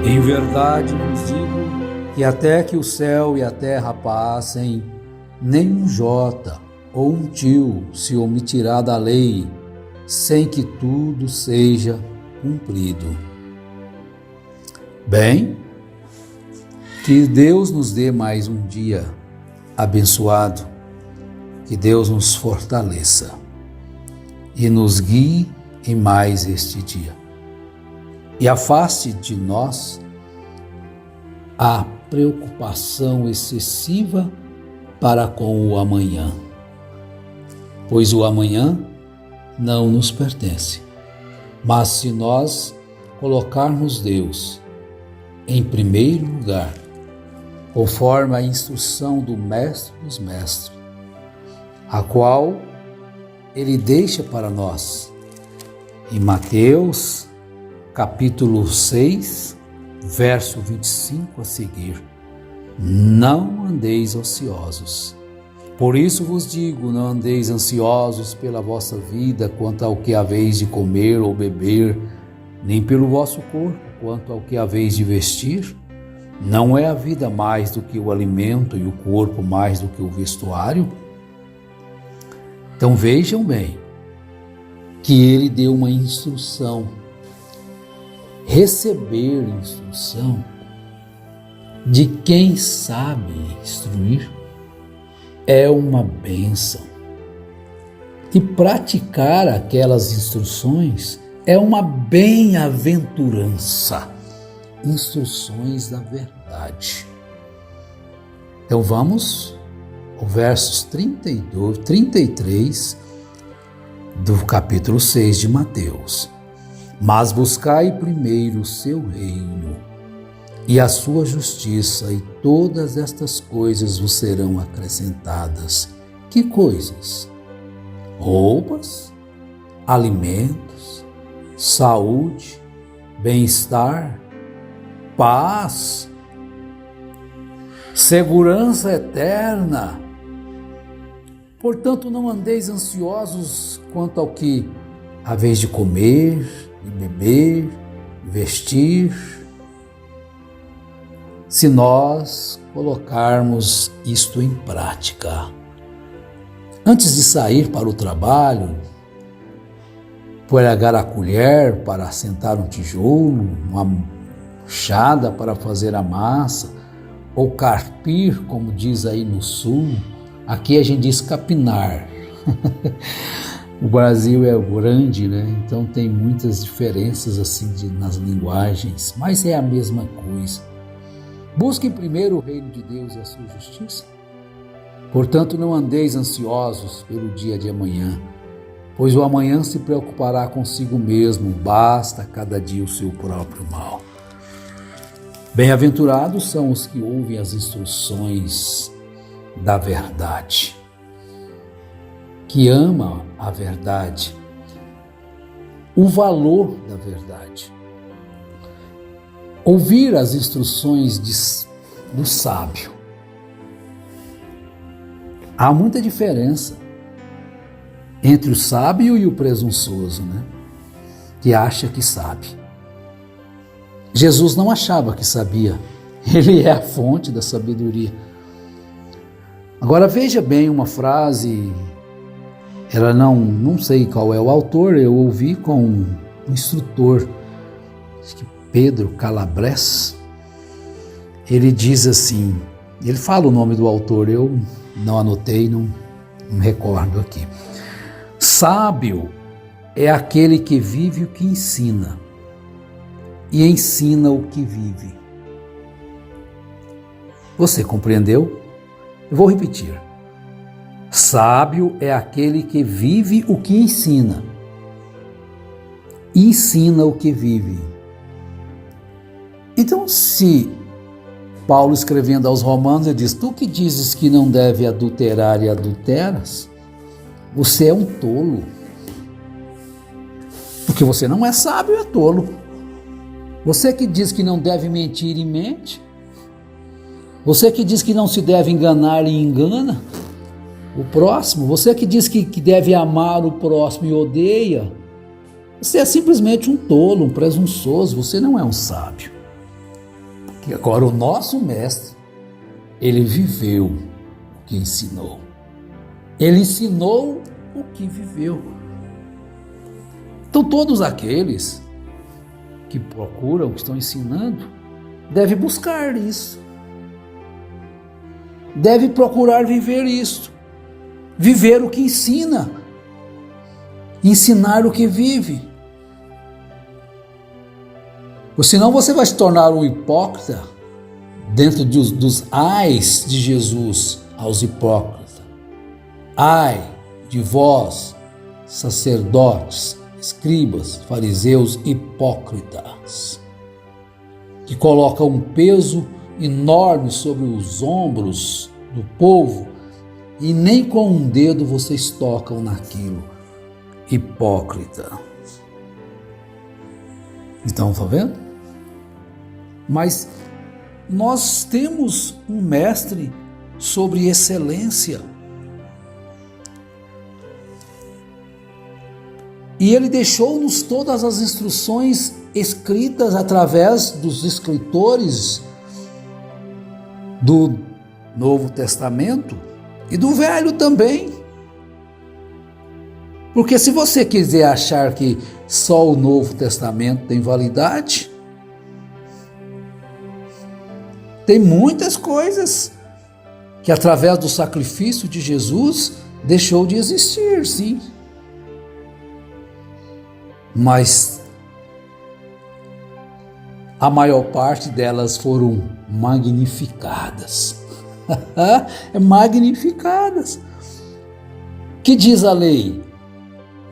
Em verdade vos digo que até que o céu e a terra passem, nem um jota ou um tio se omitirá da lei, sem que tudo seja cumprido. Bem, que Deus nos dê mais um dia abençoado, que Deus nos fortaleça e nos guie em mais este dia. E afaste de nós a preocupação excessiva para com o amanhã, pois o amanhã não nos pertence. Mas se nós colocarmos Deus em primeiro lugar, conforme a instrução do Mestre dos Mestres, a qual Ele deixa para nós em Mateus capítulo 6, verso 25 a seguir: não andeis ociosos. Por isso vos digo, não andeis ansiosos pela vossa vida, quanto ao que haveis de comer ou beber, nem pelo vosso corpo, quanto ao que haveis de vestir. Não é a vida mais do que o alimento e o corpo mais do que o vestuário? Então vejam bem que ele deu uma instrução. Receber instrução de quem sabe instruir é uma bênção. E praticar aquelas instruções é uma bem-aventurança. Instruções da verdade. Então vamos aos versos 32, 33 do capítulo 6 de Mateus. Mas buscai primeiro o seu reino e a sua justiça, e todas estas coisas vos serão acrescentadas. Que coisas? Roupas, alimentos, saúde, bem-estar, paz, segurança eterna. Portanto, não andeis ansiosos quanto ao que haveis de comer, de beber, de vestir. Se nós colocarmos isto em prática, antes de sair para o trabalho, pegar a colher para assentar um tijolo, uma enxada para fazer a massa, ou carpir, como diz aí no sul, aqui a gente diz capinar. O Brasil é grande, né? Então tem muitas diferenças assim nas linguagens, mas é a mesma coisa. Busquem primeiro o reino de Deus e a sua justiça. Portanto, não andeis ansiosos pelo dia de amanhã, pois o amanhã se preocupará consigo mesmo, basta cada dia o seu próprio mal. Bem-aventurados são os que ouvem as instruções da verdade, que amam a verdade, o valor da verdade. Ouvir as instruções do sábio. Há muita diferença entre o sábio e o presunçoso, né? Que acha que sabe. Jesus não achava que sabia. Ele é a fonte da sabedoria. Agora veja bem uma frase, ela não sei qual é o autor, eu ouvi com um instrutor, acho que Pedro Calabres. Ele diz assim, ele fala o nome do autor, eu não anotei, não me recordo aqui. Sábio é aquele que vive o que ensina e ensina o que vive. Você compreendeu? Eu vou repetir. Sábio é aquele que vive o que ensina e ensina o que vive. Então, se Paulo, escrevendo aos Romanos, ele diz: tu que dizes que não deve adulterar e adulteras, você é um tolo. Porque você não é sábio, é tolo. Você que diz que não deve mentir e mente. Você que diz que não se deve enganar e engana o próximo. Você que diz que deve amar o próximo e odeia. Você é simplesmente um tolo, um presunçoso. Você não é um sábio. Agora, o nosso mestre, ele viveu o que ensinou. Ele ensinou o que viveu. Então, todos aqueles que procuram, que estão ensinando, devem buscar isso. Deve procurar viver isso. Viver o que ensina. Ensinar o que vive. Ou senão você vai se tornar um hipócrita dentro dos ais de Jesus aos hipócritas. Ai de vós, sacerdotes, escribas, fariseus hipócritas, que colocam um peso enorme sobre os ombros do povo e nem com um dedo vocês tocam naquilo. Hipócrita. Então, tá vendo? Mas nós temos um mestre sobre excelência. E ele deixou-nos todas as instruções escritas através dos escritores do Novo Testamento e do Velho também. Porque se você quiser achar que só o Novo Testamento tem validade, tem muitas coisas que através do sacrifício de Jesus deixou de existir, sim. Mas a maior parte delas foram magnificadas. Magnificadas. Que diz a lei?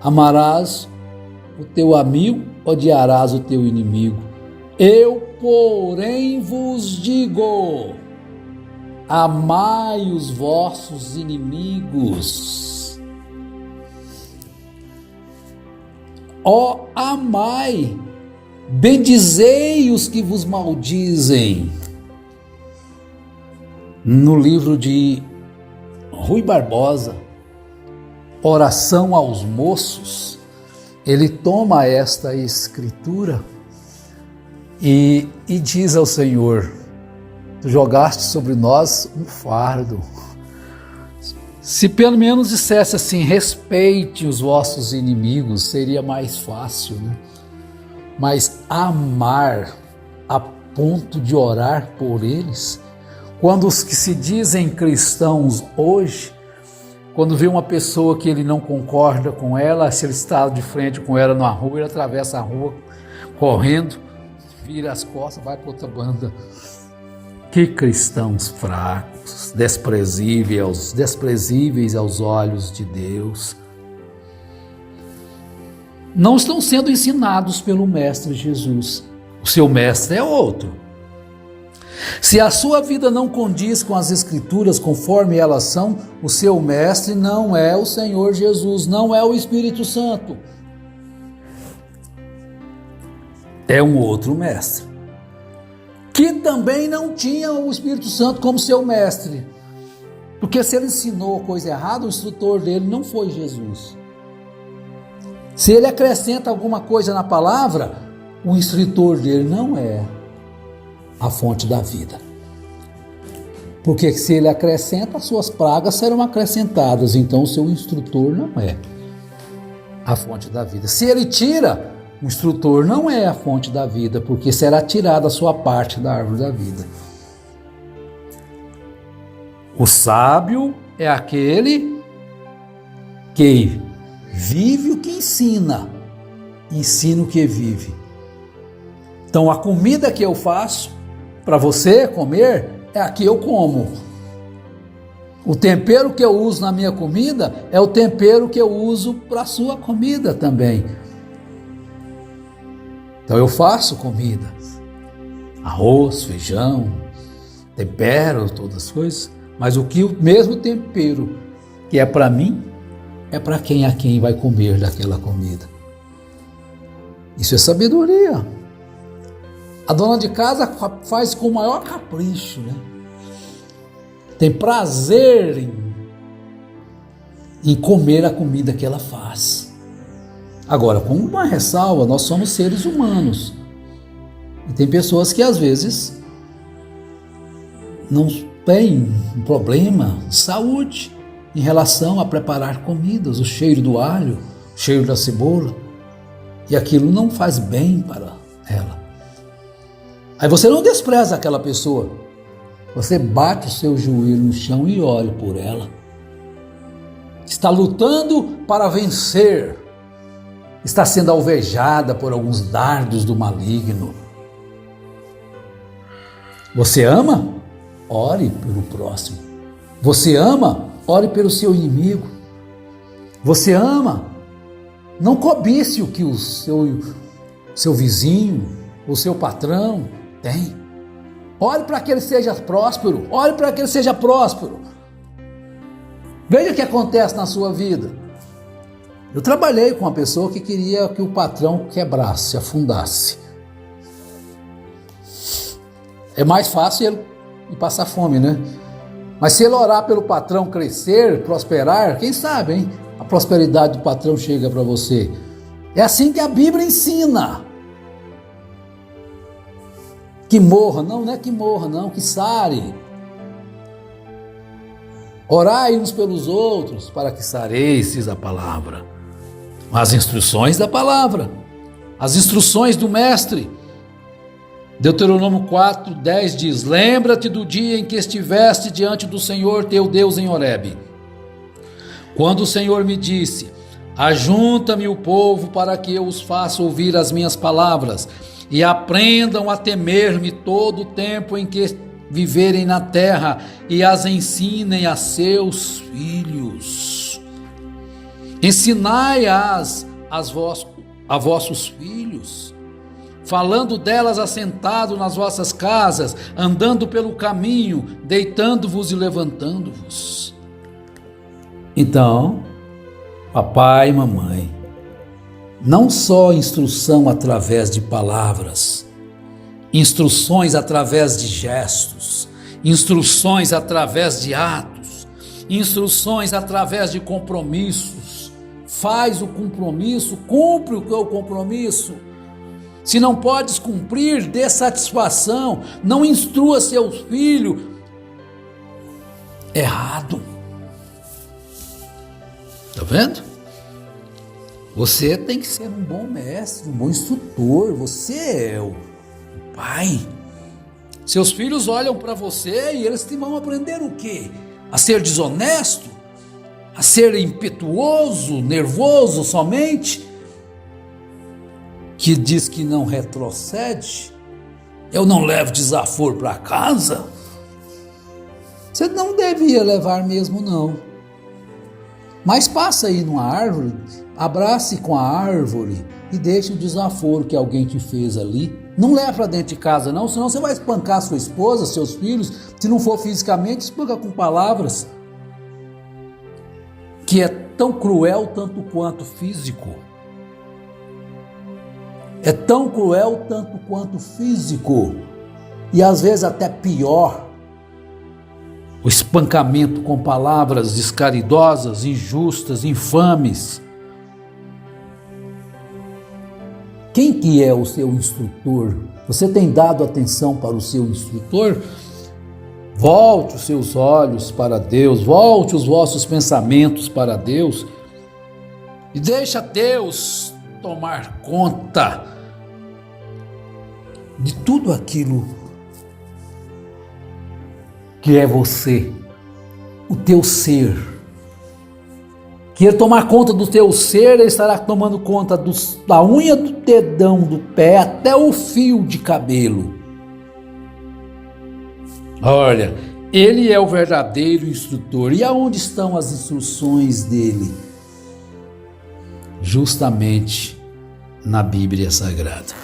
Amarás o teu amigo, odiarás o teu inimigo. Eu, porém, vos digo: amai os vossos inimigos. Ó, amai, bendizei os que vos maldizem. No livro de Rui Barbosa, Oração aos Moços, ele toma esta escritura e diz ao Senhor: tu jogaste sobre nós um fardo. Se pelo menos dissesse assim, respeite os vossos inimigos, seria mais fácil, né? Mas amar a ponto de orar por eles, quando os que se dizem cristãos hoje, quando vê uma pessoa que ele não concorda com ela, se ele está de frente com ela na rua, ele atravessa a rua correndo, vira as costas, vai para outra banda. Que cristãos fracos, desprezíveis aos olhos de Deus. Não estão sendo ensinados pelo Mestre Jesus. O seu mestre é outro. Se a sua vida não condiz com as Escrituras conforme elas são, o seu mestre não é o Senhor Jesus, não é o Espírito Santo. É um outro mestre, que também não tinha o Espírito Santo como seu mestre. Porque se ele ensinou coisa errada, o instrutor dele não foi Jesus. Se ele acrescenta alguma coisa na palavra, o instrutor dele não é a fonte da vida. Porque se ele acrescenta, as suas pragas serão acrescentadas. Então o seu instrutor não é a fonte da vida. Se ele tira, o instrutor não é a fonte da vida, porque será tirada a sua parte da árvore da vida. O sábio é aquele que vive o que ensina, ensina o que vive. Então a comida que eu faço para você comer é a que eu como. O tempero que eu uso na minha comida é o tempero que eu uso para a sua comida também. Então eu faço comida, arroz, feijão, tempero, todas as coisas, mas o mesmo tempero que é para mim, é para quem vai comer daquela comida. Isso é sabedoria. A dona de casa faz com o maior capricho, né? Tem prazer em comer a comida que ela faz. Agora, com uma ressalva, nós somos seres humanos. E tem pessoas que às vezes não tem um problema de saúde em relação a preparar comidas, o cheiro do alho, o cheiro da cebola, e aquilo não faz bem para ela. Aí você não despreza aquela pessoa, você bate o seu joelho no chão e ora por ela. Está lutando para vencer, está sendo alvejada por alguns dardos do maligno. Você ama? Ore pelo próximo. Você ama? Ore pelo seu inimigo. Você ama? Não cobice o que o seu vizinho, o seu patrão tem. Ore para que ele seja próspero. Ore para que ele seja próspero. Veja o que acontece na sua vida. Eu trabalhei com uma pessoa que queria que o patrão quebrasse, afundasse. É mais fácil ele passar fome, né? Mas se ele orar pelo patrão crescer, prosperar, quem sabe, hein? A prosperidade do patrão chega para você. É assim que a Bíblia ensina. Que morra, não é que morra, não, que sare. Orai uns pelos outros para que sareis, diz a palavra. As instruções da palavra, as instruções do mestre. Deuteronômio 4:10 diz: lembra-te do dia em que estiveste diante do Senhor teu Deus em Horebe, quando o Senhor me disse: ajunta-me o povo para que eu os faça ouvir as minhas palavras e aprendam a temer-me todo o tempo em que viverem na terra e as ensinem a seus filhos. Ensinai-as a vossos filhos, falando delas assentado nas vossas casas, andando pelo caminho, deitando-vos e levantando-vos. Então, papai e mamãe, não só instrução através de palavras, instruções através de gestos, instruções através de atos, instruções através de compromissos. Faz o compromisso, cumpre o teu compromisso. Se não podes cumprir, dê satisfação. Não instrua seu filho errado. Está vendo? Você tem que ser um bom mestre, um bom instrutor. Você é o pai. Seus filhos olham para você e eles vão aprender o quê? A ser desonesto? A ser impetuoso, nervoso somente? Que diz que não retrocede? Eu não levo desaforo para casa? Você não devia levar mesmo, não. Mas passa aí numa árvore, abrace com a árvore e deixe o desaforo que alguém te fez ali. Não leva para dentro de casa, não, senão você vai espancar sua esposa, seus filhos. Se não for fisicamente, espanca com palavras. Que é tão cruel tanto quanto físico. É tão cruel tanto quanto físico. E às vezes até pior. O espancamento com palavras descaridosas, injustas, infames. Quem que é o seu instrutor? Você tem dado atenção para o seu instrutor? Volte os seus olhos para Deus, volte os vossos pensamentos para Deus e deixa Deus tomar conta de tudo aquilo que é você, o teu ser. Que ele tomar conta do teu ser, ele estará tomando conta da unha do dedão do pé até o fio de cabelo. Olha, ele é o verdadeiro instrutor. E aonde estão as instruções dele? Justamente na Bíblia Sagrada.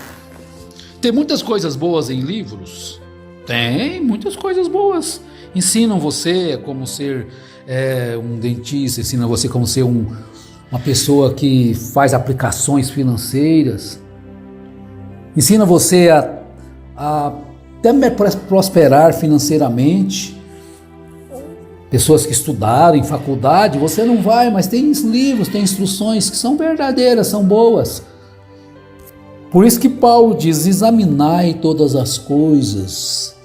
Tem muitas coisas boas em livros? Tem muitas coisas boas. Ensinam você como ser um dentista, ensinam você como ser uma pessoa que faz aplicações financeiras. Ensina você a até prosperar financeiramente. Pessoas que estudaram em faculdade, você não vai, mas tem livros, tem instruções que são verdadeiras, são boas. Por isso que Paulo diz: examinai todas as coisas.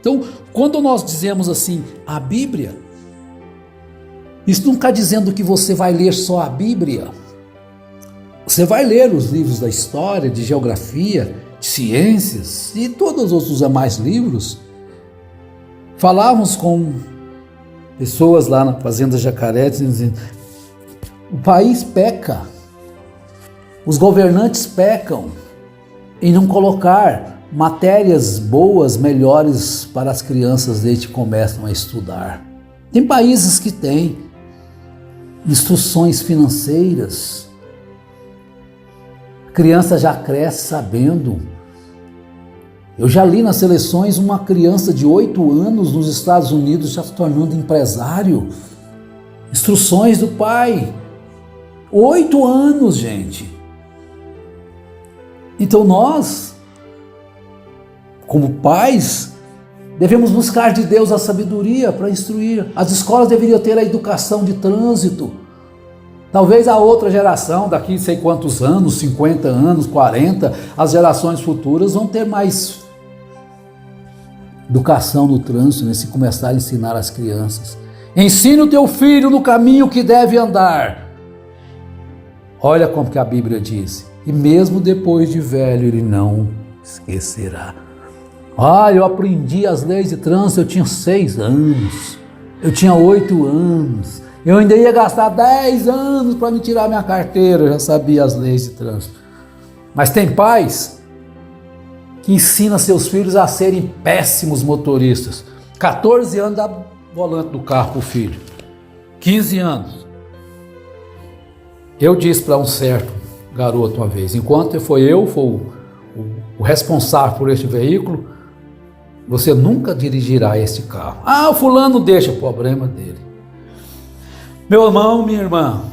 Então, quando nós dizemos assim, a Bíblia, isso não está dizendo que você vai ler só a Bíblia. Você vai ler os livros da história, de geografia, de ciências e todos os outros demais livros. Falávamos com pessoas lá na Fazenda Jacaré, dizendo, o país peca, os governantes pecam em não colocar matérias boas, melhores para as crianças desde que começam a estudar. Tem países que têm instruções financeiras, a criança já cresce sabendo. Eu já li nas seleções uma criança de 8 anos nos Estados Unidos já se tornando empresário. Instruções do pai. 8 anos, gente. Então nós, como pais, devemos buscar de Deus a sabedoria para instruir. As escolas deveriam ter a educação de trânsito. Talvez a outra geração, daqui sei quantos anos, 50 anos, 40, as gerações futuras vão ter mais educação no trânsito, né? Se começar a ensinar as crianças. Ensine o teu filho no caminho que deve andar. Olha como que a Bíblia diz. E mesmo depois de velho, ele não esquecerá. Eu aprendi as leis de trânsito, eu tinha 6 anos. Eu tinha 8 anos. Eu ainda ia gastar 10 anos para me tirar minha carteira. Eu já sabia as leis de trânsito. Mas tem pais que ensinam seus filhos a serem péssimos motoristas. 14 anos dá volante do carro para o filho. 15 anos. Eu disse para um certo garoto uma vez, enquanto for o responsável por este veículo, você nunca dirigirá este carro. O fulano deixa, problema dele. Meu irmão, minha irmã,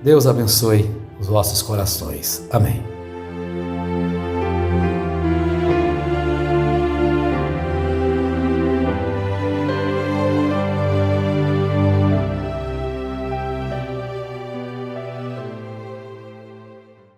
Deus abençoe os vossos corações. Amém.